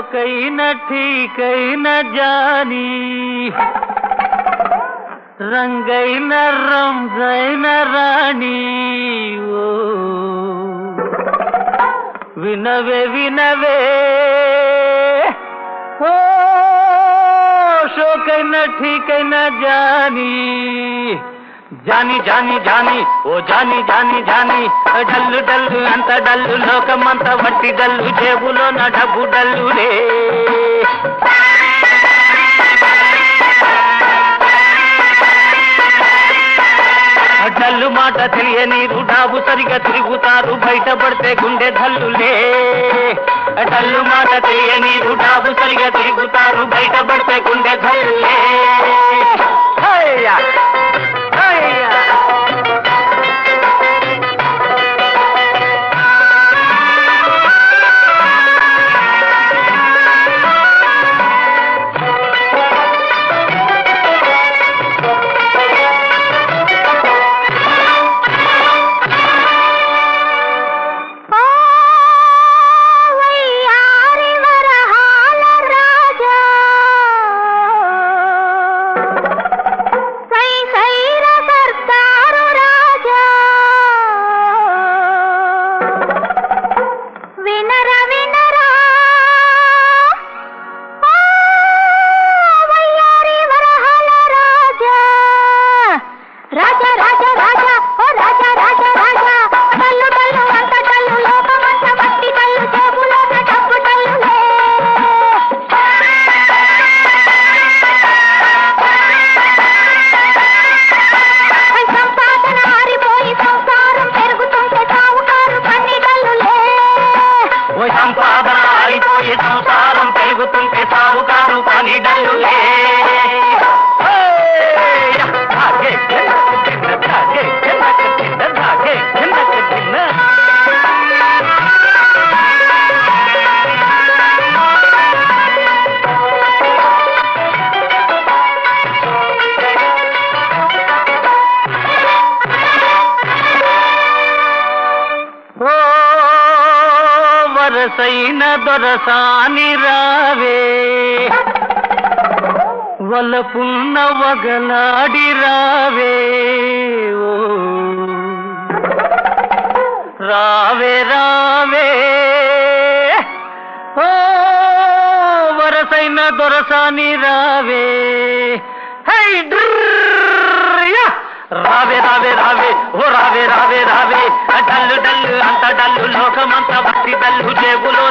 शोकैन ठीकैन जानी रंगैन रमजैन रानी ओ विनवे विनवे ओ शोकैन ठीकैन जानी जानी जानी जानी ओ जानी जानी जानी डल्लु डल्लु अंत डल्लु लोकमंत वट्टी डल्लु जेबुलो न डब्बु डल्लु रे డల్లు మాట తెలియని రుడాబు సరిగా తిరుగుతారు బయటపడితే గుండె ధల్లులే డల్లు మాట తెలియని రుడాబు సరిగా తిరుగుతారు బయటపడితే గుండె ధల్లులే సంసారం పెరుగుతుంటే సావుకారు పని డల్లులే వరసైన దొరసాని రావే వలపున్న వగలాడి రావే ఓ రావే రావే ఓ వరసైన దొరసాని రావే హై రావే రావే రావే ఓ రావే రావే రావే డల్లు డల్లు అంత డల్లు లోకమంత భక్తి డల్లు జేబులో